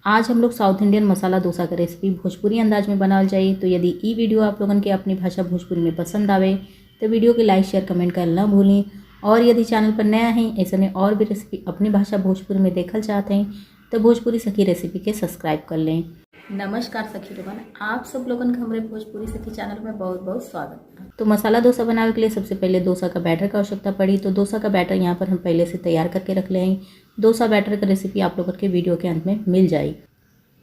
आज हम लोग साउथ इंडियन मसाला डोसा का रेसिपी भोजपुरी अंदाज में बनावल जाए। तो यदि ई वीडियो आप लोगन के अपनी भाषा भोजपुरी में पसंद आवे तो वीडियो के लाइक शेयर कमेंट कर ना भूलें। और यदि चैनल पर नया हैं ऐसे में और भी रेसिपी अपनी भाषा भोजपुरी में देखल चाहते हैं तो भोजपुरी सखी रेसिपी के सब्सक्राइब कर लें। नमस्कार सखी लोगन, आप सब लोगन का हमारे भोजपुरी सखी चैनल में बहुत बहुत स्वागत है। तो मसाला डोसा बनाने के लिए सबसे पहले डोसा का बैटर का आवश्यकता पड़ी। तो डोसा का बैटर यहाँ पर हम पहले से तैयार करके रख लें। डोसा बैटर का रेसिपी आप लोगों के वीडियो के अंत में मिल जाएगी।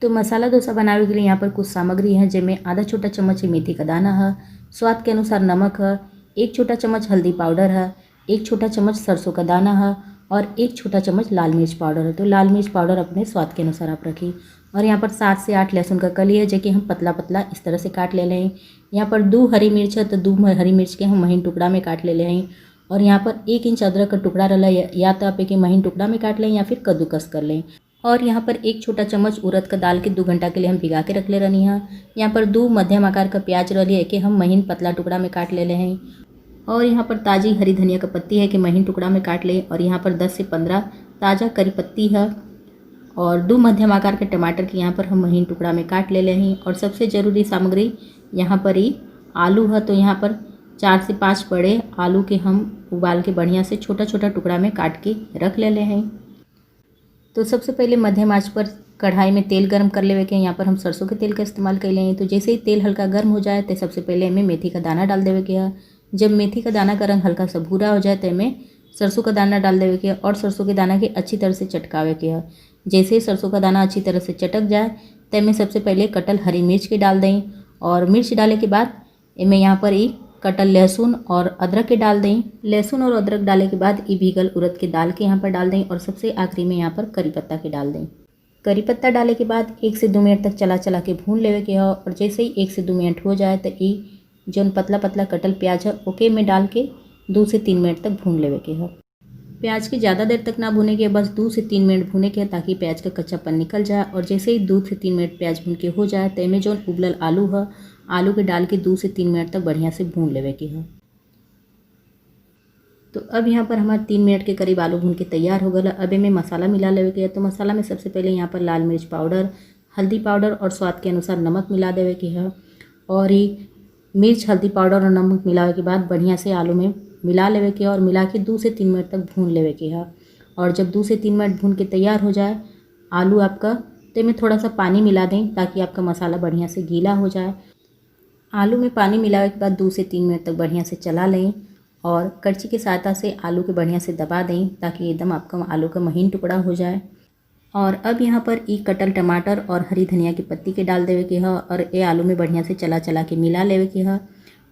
तो मसाला डोसा बनाने के लिए यहाँ पर कुछ सामग्री है जिनमें आधा छोटा चम्मच मेथी का दाना है, स्वाद के अनुसार नमक है, 1 छोटा चम्मच हल्दी पाउडर है, 1 छोटा चम्मच सरसों का दाना है और 1 छोटा चम्मच लाल मिर्च पाउडर है। तो लाल मिर्च पाउडर अपने स्वाद के अनुसार आप रखिए। और यहाँ पर 7 से 8 लहसुन का कली है जो कि हम पतला पतला इस तरह से काट ले लें। यहाँ पर 2 हरी मिर्च है तो 2 हरी मिर्च के हम महीन टुकड़ा में काट ले लें। और यहाँ पर 1 इंच अदरक का टुकड़ा रला, या तो आप एक महीन टुकड़ा में काट लें या फिर कद्दूकस कर लें। और यहाँ पर 1 छोटा चम्मच उड़द का दाल के 2 घंटा के लिए हम भिगा के रख ले रही हैं। यहाँ पर 2 मध्यम आकार का प्याज रही है कि हम महीन पतला टुकड़ा में काट ले रहे हैं। और यहाँ पर ताज़ी हरी धनिया का पत्ती है कि महीन टुकड़ा में काट ले। और यहाँ पर 10 से 15 ताज़ा करी पत्ती है और 2 मध्यम आकार के टमाटर के यहाँ पर हम महीन टुकड़ा में काट ले रहे हैं। और सबसे ज़रूरी सामग्री यहाँ पर ही आलू है। तो यहाँ पर 4 से 5 बड़े आलू के हम उबाल के बढ़िया से छोटा छोटा टुकड़ा में काट के रख ले हैं। तो सबसे पहले मध्यम आंच पर कढ़ाई में तेल गर्म कर लेवे के। यहाँ पर हम सरसों के तेल का इस्तेमाल कर लें। तो जैसे ही तेल हल्का गर्म हो जाए तो सबसे पहले हमें मेथी का दाना डाल देवे के है। जब मेथी का दाना का रंग हल्का सा भूरा हो जाए तो हमें सरसों का दाना डाल देवे के और सरसों के दाना के अच्छी तरह से चटकावे के है। जैसे ही सरसों का दाना अच्छी तरह से चटक जाए तो हमें सबसे पहले कटल हरी मिर्च के डाल दें। और मिर्च डाले के बाद हमें यहाँ पर ही कटल लहसुन और अदरक के डाल दें। लहसुन और अदरक डाले के बाद ये भीगल उड़द के दाल के यहाँ पर डाल दें। और सबसे आखिरी में यहाँ पर करी पत्ता के डाल दें। करी पत्ता डाले के बाद 1 से 2 मिनट तक चला चला के भून लेवे के है। और जैसे ही 1 से 2 मिनट हो जाए तो ये जो पतला पतला कटल प्याज है ओके में डाल के 2 से 3 मिनट तक भून लेवे के है। प्याज के ज़्यादा देर तक ना भूने के, बस 2 से 3 मिनट भूने के ताकि प्याज का कच्चापन निकल जाए। और जैसे ही 2 से 3 मिनट प्याज भून के हो जाए तो इसमें जो उबलल आलू है आलू के डाल के 2 से 3 मिनट तक बढ़िया से भून लेवे के है। तो अब यहाँ पर हमारे 3 मिनट के करीब आलू भून के तैयार हो गया। अब में मसाला मिला लेवे के है। तो मसाला में सबसे पहले यहाँ पर लाल मिर्च पाउडर, हल्दी पाउडर और स्वाद के अनुसार नमक मिला देवे के है। और ही मिर्च हल्दी पाउडर और नमक मिलावे के बाद बढ़िया से आलू में मिला लेवे के और मिला के 2 से 3 मिनट तक भून लेवे के है। और जब 2 से 3 मिनट भून के तैयार हो जाए आलू आपका, तो में थोड़ा सा पानी मिला दें ताकि आपका मसाला बढ़िया से गीला हो जाए। आलू में पानी मिलावे के बाद 2 से 3 मिनट तक बढ़िया से चला लें और करछी की सहायता से आलू के बढ़िया से दबा दें ताकि एकदम आपका आलू का महीन टुकड़ा हो जाए। और अब यहाँ पर ई कटल टमाटर और हरी धनिया की पत्ती के डाल देवे के है और ये आलू में बढ़िया से चला चला के मिला लेवे के है।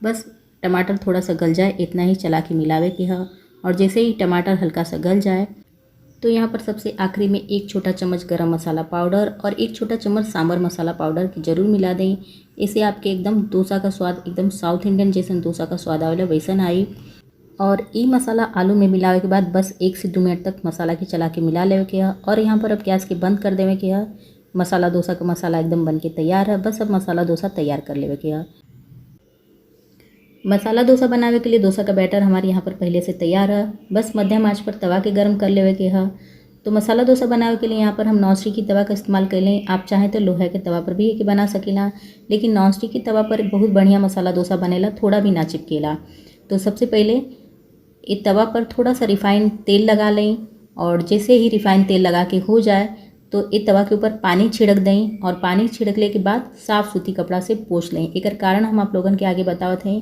बस टमाटर थोड़ा सा गल जाए इतना ही चला के मिलावे के है। और जैसे ही टमाटर हल्का सा गल जाए तो यहाँ पर सबसे आखिरी में 1 छोटा चम्मच गरम मसाला पाउडर और 1 छोटा चम्मच सांभर मसाला पाउडर की ज़रूर मिला दें। इससे आपके एकदम डोसा का स्वाद एकदम साउथ इंडियन जैसा डोसा का स्वाद आवेला वैसन आई। और ये मसाला आलू में मिलावे के बाद बस 1 से 2 मिनट तक मसाला के चला के मिला लेवे के है। और यहाँ पर अब गैस के बंद कर देवे के है। मसाला डोसा का मसाला एकदम बन के तैयार है। बस अब मसाला डोसा तैयार कर लेवे के है। मसाला डोसा बनावे के लिए डोसा का बैटर हमारे यहाँ पर पहले से तैयार है। बस मध्यम आंच पर तवा के गर्म कर लेवे के है। तो मसाला डोसा बनावे के लिए यहाँ पर हम नॉन स्टिक की तवा का इस्तेमाल कर लें। आप चाहें तो लोहे के तवा पर भी एक बना सकेला, लेकिन नॉन स्टिक की तवा पर बहुत बढ़िया मसाला डोसा बनेला, थोड़ा भी ना चिपकेला। तो सबसे पहले ये तवा पर थोड़ा सा रिफाइंड तेल लगा लें। और जैसे ही रिफाइंड तेल लगा के हो जाए तो ये तवा के ऊपर पानी छिड़क दें। और पानी छिड़कले के बाद साफ़ सूती कपड़ा से पोंछ लें। एक कारण हम आप लोगन के आगे बतावत हैं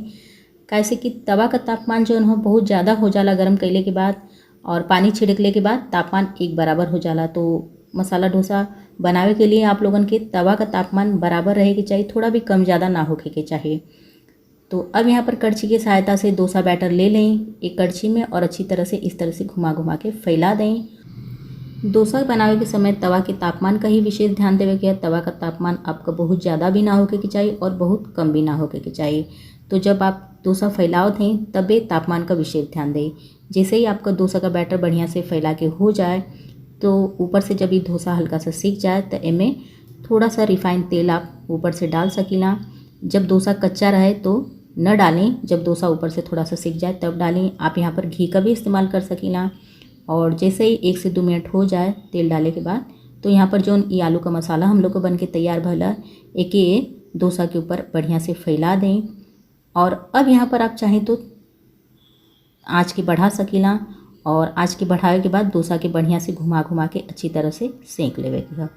कैसे कि तवा का तापमान जो है बहुत ज़्यादा हो जाला गर्म कैले के बाद, और पानी छिड़कले के बाद तापमान एक बराबर हो जाला। तो मसाला डोसा बनावे के लिए आप लोगन के तवा का तापमान बराबर रहे के चाहिए, थोड़ा भी कम ज़्यादा ना होके के चाहिए। तो अब यहाँ पर करछी की सहायता से डोसा बैटर ले लें एक करछी में और अच्छी तरह से इस तरह से घुमा घुमा के फैला दें। डोसा बनावे के समय तवा के तापमान का ही विशेष ध्यान देवे के है। तवा का तापमान आपका बहुत ज़्यादा भी ना होके के चाहिए और बहुत कम भी ना होके के चाहिए। तो जब आप डोसा फैलावत हैं तबे तापमान का विशेष ध्यान दें। जैसे ही आपका डोसा का बैटर बढ़िया से फैला के हो जाए तो ऊपर से जब ये डोसा हल्का सा सीख जाए तो इनमें थोड़ा सा रिफाइंड तेल आप ऊपर से डाल सकीला। जब डोसा कच्चा रहे तो न डालें, जब डोसा ऊपर से थोड़ा सा सीख जाए तब डालें। आप यहाँ पर घी का भी इस्तेमाल कर सकीला। और जैसे ही 1 से 2 मिनट हो जाए तेल डाले के बाद तो यहाँ पर जो ये आलू का मसाला हम लोग को बन के तैयार भला एक ये डोसा के ऊपर बढ़िया से फैला दें। और अब यहाँ पर आप चाहें तो आँच के बढ़ा सकीला और आँच के बढ़ावे के बाद डोसा के बढ़िया से घुमा घुमा के अच्छी तरह से सेंक लेवे के है।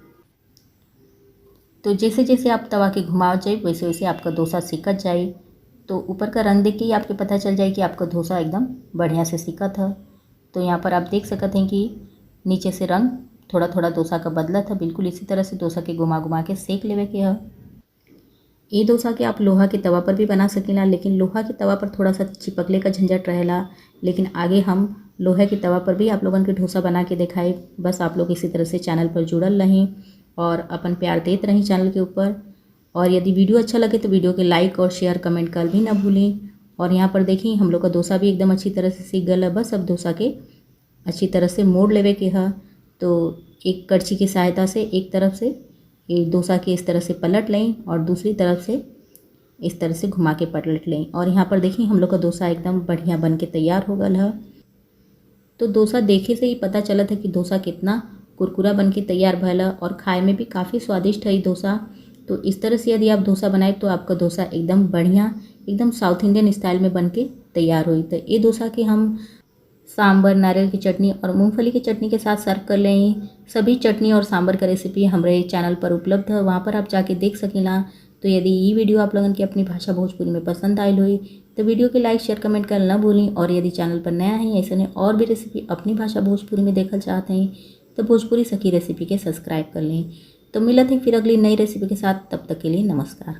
तो जैसे जैसे आप तवा के घुमाव जाए वैसे वैसे आपका डोसा सिकत जाए। तो ऊपर का रंग देख के ही आपके पता चल जाए कि आपका डोसा एकदम बढ़िया से सिकत है। तो यहाँ पर आप देख सकते हैं कि नीचे से रंग थोड़ा थोड़ा डोसा का बदला था। बिल्कुल इसी तरह से डोसा के घुमा घुमा के सेक लेवे के है। ये डोसा के आप लोहा के तवा पर भी बना सकेला, लेकिन लोहा के तवा पर थोड़ा सा चिपकले का झंझट रहेला। लेकिन आगे हम लोहे के तवा पर भी आप लोगन के डोसा बना के दिखाए। बस आप लोग इसी तरह से चैनल पर जुड़ल रहें और अपन प्यार देते रहें चैनल के ऊपर। और यदि वीडियो अच्छा लगे तो वीडियो के लाइक और शेयर कमेंट कर भी ना भूलें। और यहाँ पर देखिए हम लोग का डोसा भी एकदम अच्छी तरह से सीख गया। बस अब डोसा के अच्छी तरह से मोड़ लेवे के है। तो एक कड़छी की सहायता से एक तरफ से ये डोसा के इस तरह से पलट लें और दूसरी तरफ से इस तरह से घुमा के पलट लें। और यहाँ पर देखिए हम लोग का डोसा एकदम बढ़िया बन के तैयार हो गया है। तो डोसा देखे से ही पता चला था कि डोसा कितना कुरकुरा बन के तैयार भला और खाए में भी काफ़ी स्वादिष्ट है ये डोसा। तो इस तरह से यदि आप डोसा बनाए तो आपका डोसा एकदम बढ़िया एकदम साउथ इंडियन स्टाइल में बन के तैयार हुई। तो ये डोसा के हम सांबर, नारियल की चटनी और मूंगफली की चटनी के साथ सर्व कर लें। सभी चटनी और सांबर का रेसिपी हमारे चैनल पर उपलब्ध है, वहाँ पर आप जाके देख सकेला। तो यदि ये वीडियो आप लोगों की अपनी भाषा भोजपुरी में पसंद आयल हुई तो वीडियो के लाइक शेयर कमेंट कर ना भूलें। और यदि चैनल पर नया है ऐसे ने और भी रेसिपी अपनी भाषा भोजपुरी में देखना चाहते हैं तो भोजपुरी सखी रेसिपी के सब्सक्राइब कर लें। तो मिलते हैं फिर अगली नई रेसिपी के साथ, तब तक के लिए नमस्कार।